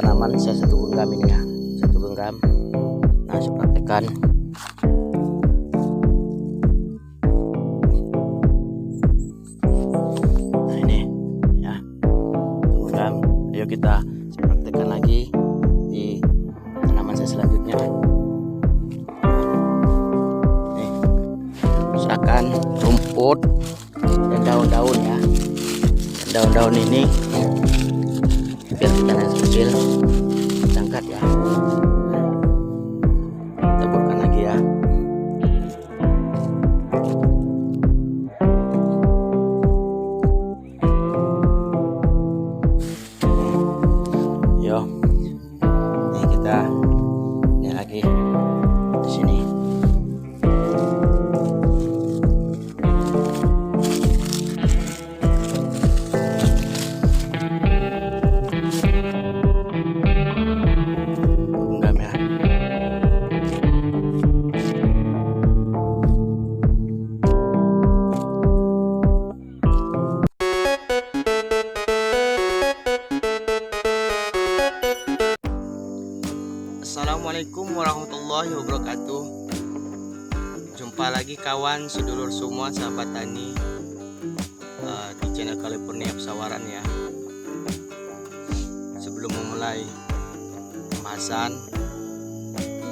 tanaman saya satu genggam ini ya, satu genggam. Nah, saya praktekkan. Nah ini ya, satu genggam. Ayo kita praktekkan lagi di tanaman saya selanjutnya. Nih, usahakan rumput dan daun-daun ya. Daun-daun ini biar kita kecil kita angkat ya, taburkan lagi ya. Yo, ini kita ini lagi di sini. Assalamualaikum warahmatullahi wabarakatuh. Jumpa lagi kawan, sedulur semua, sahabat tani di channel California Pesawaran ya. Sebelum memulai pembahasan,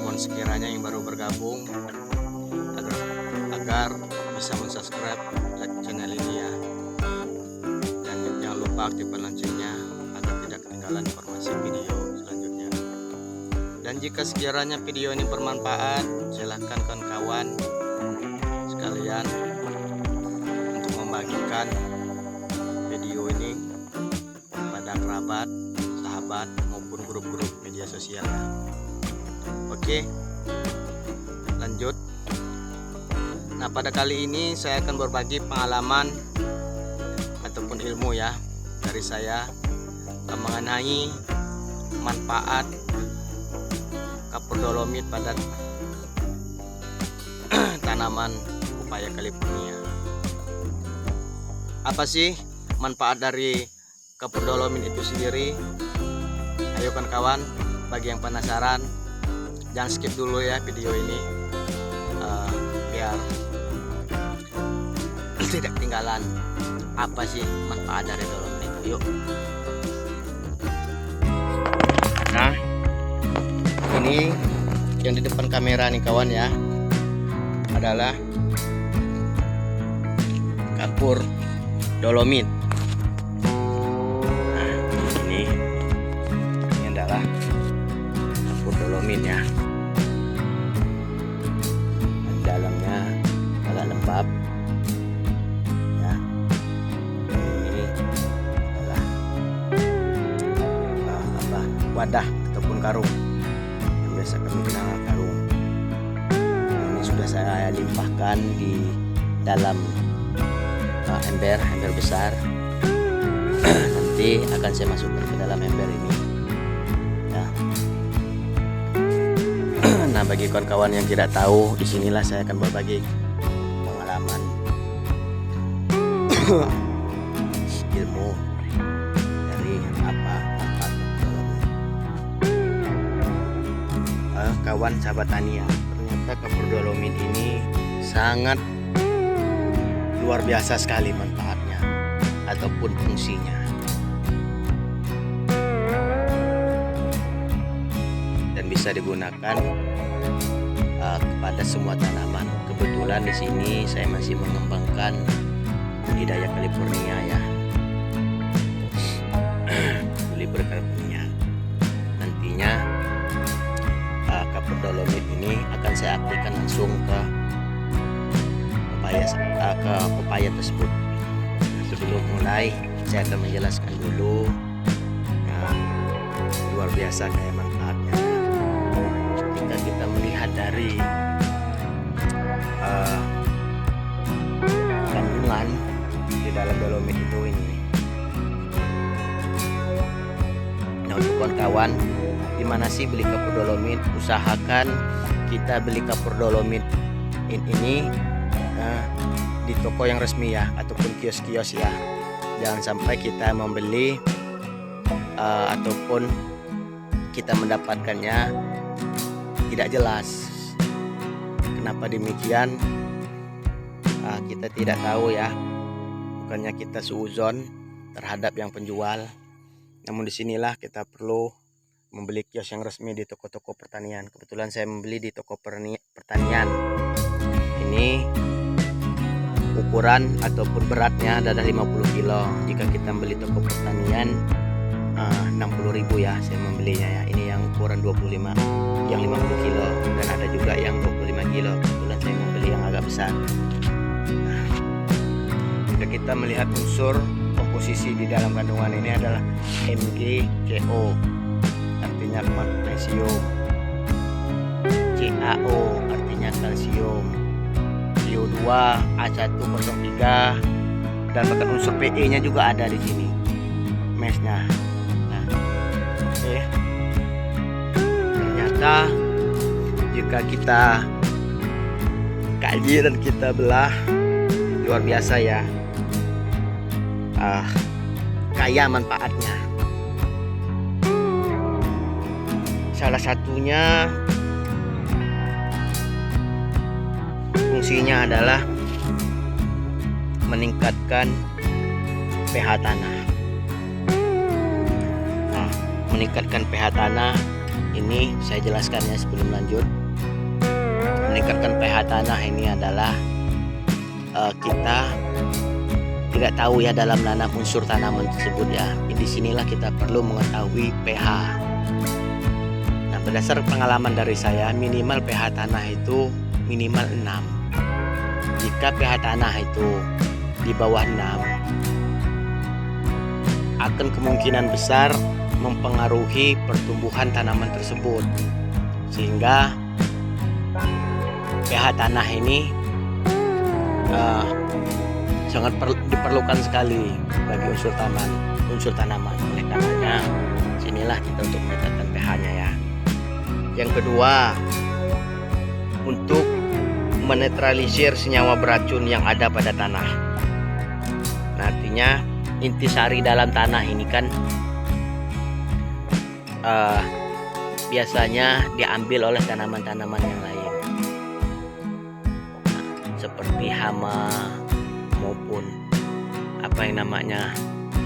mohon sekiranya yang baru bergabung agar bisa mensubscribe channel ini ya, dan jangan lupa aktifkan loncengnya agar tidak ketinggalan informasi video selanjutnya. Dan jika sekiranya video ini bermanfaat, silahkan kawan-kawan sekalian untuk membagikan video ini pada kerabat, sahabat maupun grup-grup media sosial. Oke, lanjut. Nah, pada kali ini saya akan berbagi pengalaman ataupun ilmu ya dari saya mengenai manfaat kapur dolomit pada tanaman pepaya California. Apa sih manfaat dari kapur dolomit itu sendiri? Ayo kan kawan, bagi yang penasaran jangan skip dulu ya video ini, biar tidak ketinggalan apa sih manfaat dari dolomit itu. Yuk. Nah, ini yang di depan kamera nih kawan ya, adalah kapur dolomit. Nah, ini adalah kapur dolomit ya. Dalamnya agak lembab ya. Ini adalah wadah ataupun karung, biasa kami kenal karung. Ini sudah saya limpahkan di dalam ember besar. Nanti akan saya masukkan ke dalam ember ini ya. Nah, bagi kawan-kawan yang tidak tahu, disinilah saya akan berbagi pengalaman ilmu dari apa kawan sahabat tani ya. Ternyata kapur dolomit ini sangat luar biasa sekali manfaatnya ataupun fungsinya, dan bisa digunakan kepada semua tanaman. Kebetulan di sini saya masih mengembangkan budidaya California ya. Budidaya California. Nantinya kapur dolomit ini akan saya aplikasikan langsung ke pepaya tersebut. Sebelum mulai, saya akan menjelaskan dulu luar biasa kayak manfaatnya. Jika kita melihat dari kandungan di dalam dolomit itu ini. Nah, untuk kawan-kawan, gimana sih beli kapur dolomit? Usahakan kita beli kapur dolomit ini di toko yang resmi ya, ataupun kios-kios ya. Jangan sampai kita membeli ataupun kita mendapatkannya tidak jelas. Kenapa demikian? Kita tidak tahu ya. Bukannya kita suuzon terhadap yang penjual. Namun disinilah kita perlu membeli kios yang resmi di toko-toko pertanian. Kebetulan saya membeli di toko pertanian. Ini ukuran ataupun beratnya adalah 50 kilo. Jika kita membeli toko pertanian 60.000 ya saya membelinya ya. Ini yang ukuran 25, yang 50 kilo, dan ada juga yang 25 kilo. Kebetulan saya membeli yang agak besar. Jika kita melihat unsur komposisi di dalam kandungan ini adalah MgCO, artinya magnesium, CaO artinya kalsium, CO2 A103, dan bahkan unsur Pe nya juga ada di sini, mesnya. Nah, oke. Ternyata jika kita kaji dan kita belah, luar biasa ya. Kaya manfaatnya. Salah satunya fungsinya adalah meningkatkan pH tanah. Nah, meningkatkan pH tanah ini saya jelaskannya sebelum lanjut. Meningkatkan pH tanah ini adalah kita tidak tahu ya dalam nanam unsur tanaman tersebut ya. Disinilah kita perlu mengetahui pH. Nah, berdasar pengalaman dari saya, minimal pH tanah itu minimal 6. Jika pH tanah itu di bawah 6, akan kemungkinan besar mempengaruhi pertumbuhan tanaman tersebut, sehingga pH tanah ini sangat diperlukan sekali bagi unsur tanaman. Oleh karenanya sinilah kita untuk menetapkan pH-nya ya. Yang kedua, untuk menetralisir senyawa beracun yang ada pada tanah. Nah, artinya intisari dalam tanah ini kan biasanya diambil oleh tanaman-tanaman yang lain, seperti hama maupun apa yang namanya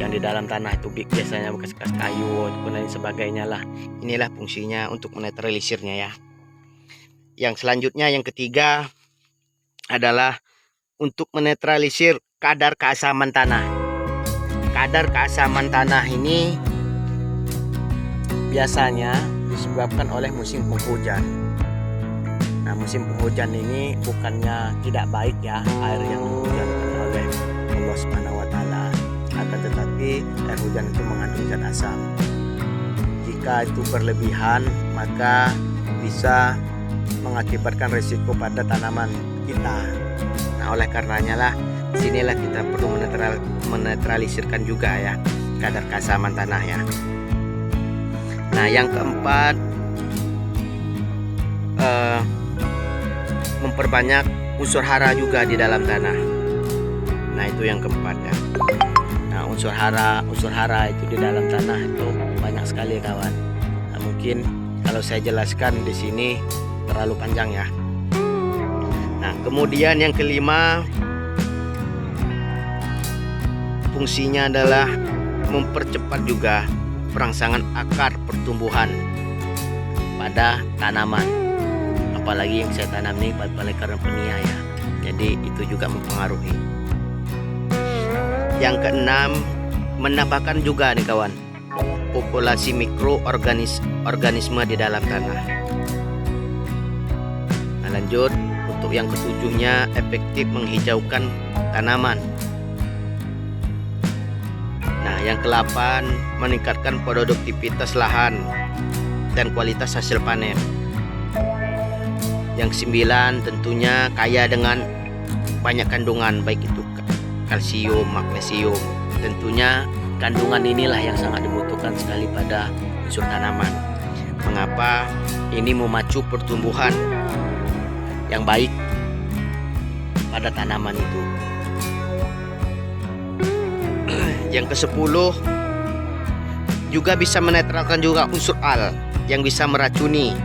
yang di dalam tanah itu biasanya bekas-bekas kayu dan lain sebagainya lah. Inilah fungsinya untuk menetralisirnya ya. Yang selanjutnya, yang ketiga adalah untuk menetralisir kadar keasaman tanah. Kadar keasaman tanah ini biasanya disebabkan oleh musim penghujan. Nah, musim penghujan ini bukannya tidak baik ya, air yang dihujankan oleh Allah Subhanahu wa taala, akan tetapi air hujan itu mengandung zat asam. Jika itu berlebihan, maka bisa mengakibatkan risiko pada tanaman kita. Nah, oleh karenanya lah sinilah kita perlu menetralisirkan juga ya kadar keasaman tanah ya. Nah, yang keempat, memperbanyak unsur hara juga di dalam tanah. Nah, itu yang keempat ya. Nah, unsur hara itu di dalam tanah itu banyak sekali kawan. Nah, mungkin kalau saya jelaskan di sini terlalu panjang ya. Nah, kemudian yang kelima, fungsinya adalah mempercepat juga perangsangan akar pertumbuhan pada tanaman. Apalagi yang saya tanam nih pada karpenia ya. Jadi itu juga mempengaruhi. Yang keenam, menambahkan juga nih kawan populasi mikroorganisme di dalam tanah. Nah, lanjut untuk yang ketujuhnya, efektif menghijaukan tanaman. Nah, yang ke-8, meningkatkan produktivitas lahan dan kualitas hasil panen. Yang 9, tentunya kaya dengan banyak kandungan, baik itu kalsium, magnesium. Tentunya kandungan inilah yang sangat dibutuhkan sekali pada unsur tanaman. Mengapa? Ini memacu pertumbuhan yang baik pada tanaman itu. Yang ke-10, juga bisa menetralkan juga unsur al yang bisa meracuni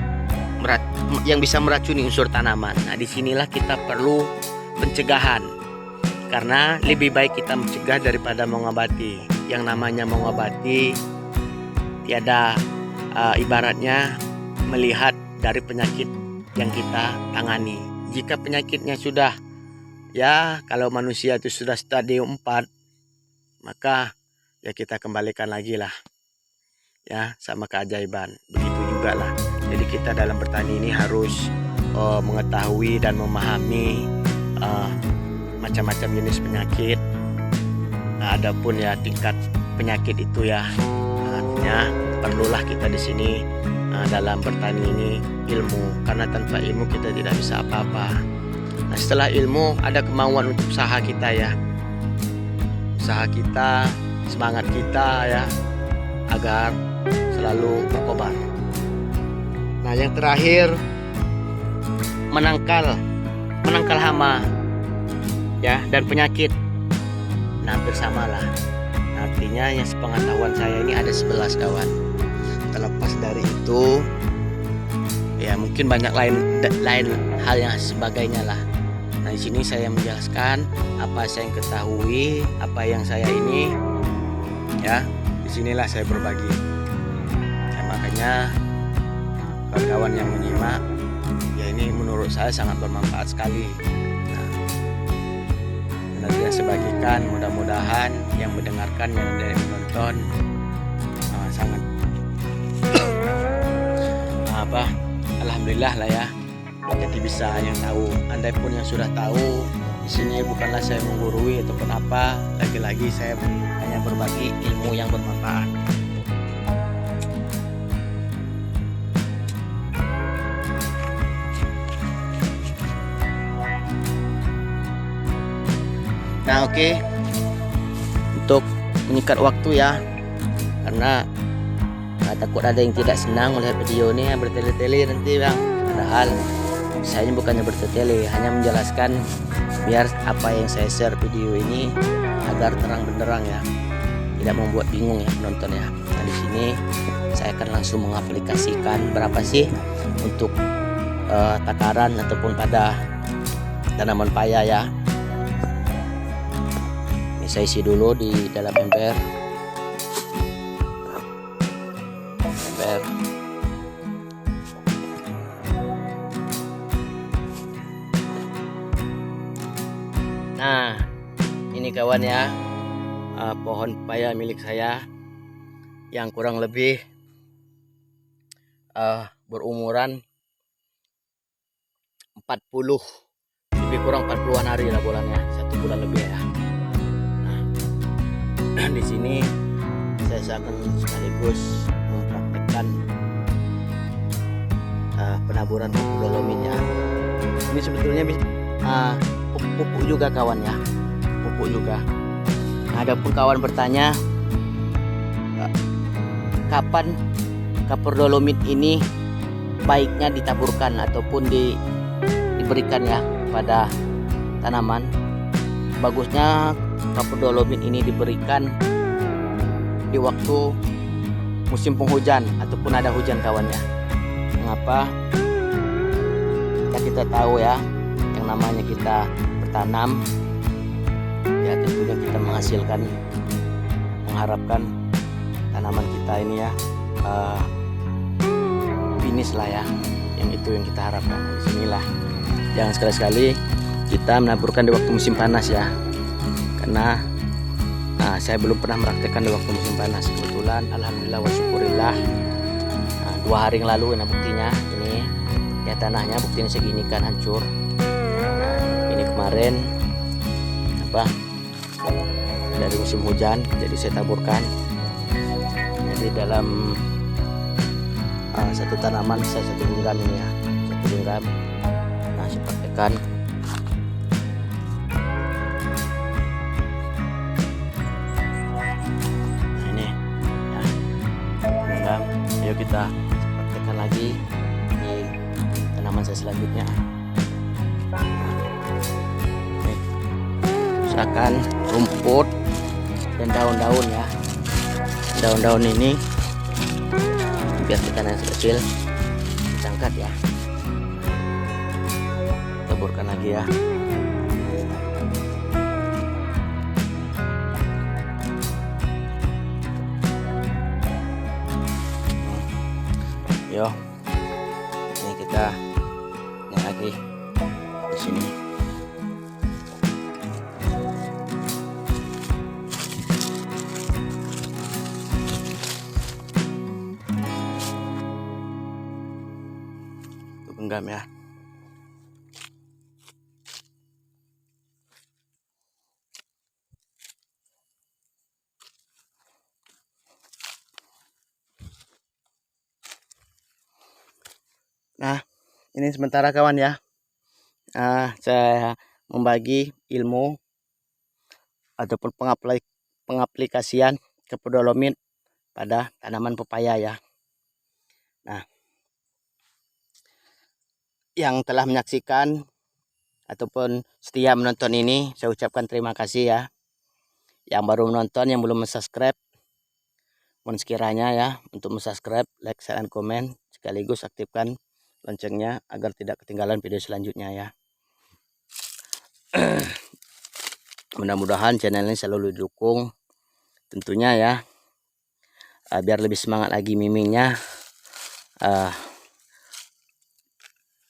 unsur tanaman. Nah, disinilah kita perlu pencegahan, karena lebih baik kita mencegah daripada mengobati. Yang namanya mengobati tiada ibaratnya melihat dari penyakit yang kita tangani. Jika penyakitnya sudah, ya kalau manusia itu sudah stadium 4, maka ya kita kembalikan lagi lah ya sama keajaiban. Begitu juga lah. Jadi kita dalam bertani ini harus mengetahui dan memahami macam-macam jenis penyakit. Nah, adapun ya tingkat penyakit itu ya, artinya perlulah kita di sini dalam bertani ini ilmu, karena tanpa ilmu kita tidak bisa apa-apa. Nah, setelah ilmu ada kemauan untuk usaha kita ya, usaha kita, semangat kita ya, agar selalu berkobar. Nah, yang terakhir menangkal hama ya dan penyakit. Nah, hampir samalah. Artinya yang sepengetahuan saya ini ada 11 kawan. Terlepas dari itu ya mungkin banyak lain hal yang sebagainya lah. Nah, di sini saya menjelaskan apa saya yang ketahui, apa yang saya ini ya, disinilah saya berbagi ya. Makanya kawan-kawan yang menyimak ya, ini menurut saya sangat bermanfaat sekali. Nah, nanti yang saya bagikan, mudah-mudahan yang mendengarkan, yang menonton sangat alhamdulillah lah ya, jadi bisa yang tahu. Andai pun yang sudah tahu, di sini bukanlah saya menggurui ataupun apa, lagi-lagi saya hanya berbagi ilmu yang bermanfaat. Nah, oke. Untuk menyikat waktu ya, karena takut ada yang tidak senang melihat video ini bertele-tele nanti bang. Padahal saya bukannya bertele-tele, hanya menjelaskan biar apa yang saya share video ini agar terang benderang ya, tidak membuat bingung ya penonton ya. Nah, di sini saya akan langsung mengaplikasikan berapa sih untuk takaran ataupun pada tanaman paya ya. Ini saya isi dulu di dalam ember. Nah, ini kawan ya, pohon pepaya milik saya yang kurang lebih berumuran 40, lebih kurang 40-an hari lah bulannya, 1 bulan lebih ya. Nah, di sini saya akan sekaligus mempraktekkan penaburan pupuk dolominnya. Ini sebetulnya pupuk juga kawan ya, pupuk juga. Nah, adapun kawan bertanya kapan kapur dolomit ini baiknya ditaburkan ataupun diberikan ya pada tanaman. Bagusnya kapur dolomit ini diberikan di waktu musim penghujan ataupun ada hujan kawan ya. Mengapa? Kita tahu ya, yang namanya kita bertanam ya, tentunya kita mengharapkan tanaman kita ini ya finish lah ya, yang itu yang kita harapkan. Disinilah jangan sekali-sekali kita menaburkan di waktu musim panas ya, karena saya belum pernah mempraktekkan di waktu musim panas. Kebetulan alhamdulillah wa syukurillah 2 hari yang lalu, nah buktinya ini ya, tanahnya buktinya segini kan hancur. Nah, ini kemarin dari musim hujan, jadi saya taburkan. Jadi dalam satu tanaman bisa 1 genggam ini ya, 1 genggam. Nah, saya praktekkan. Nah, ini ya, 1 genggam. Ayo kita praktekkan lagi di tanaman saya selanjutnya. Usahakan rumput dan daun-daun ya, daun-daun ini biar ikan yang kecil dicangkat ya. Taburkan lagi ya. Yo, ini kita ini lagi di sini. Itu genggam ya. Nah, ini sementara kawan ya. Saya membagi ilmu ataupun pengaplikasian kepodolomin pada tanaman pepaya ya. Nah, yang telah menyaksikan ataupun setia menonton ini, saya ucapkan terima kasih ya. Yang baru menonton, yang belum subscribe, mohon sekiranya ya untuk subscribe, like, share, dan komen, sekaligus aktifkan loncengnya agar tidak ketinggalan video selanjutnya ya. Mudah-mudahan channel ini selalu didukung tentunya ya, biar lebih semangat lagi miminnya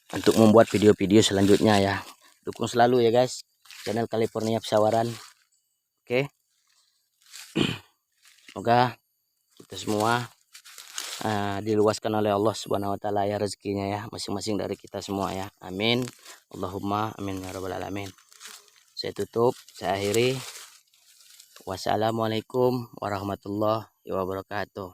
untuk membuat video-video selanjutnya ya. Dukung selalu ya guys channel California Pesawaran. Oke. Semoga kita semua diluaskan oleh Allah Subhanahu wa taala ya rezekinya ya, masing-masing dari kita semua ya. Amin. Allahumma amin ya rabbal alamin. Saya tutup, saya akhiri. Wassalamualaikum warahmatullahi wabarakatuh.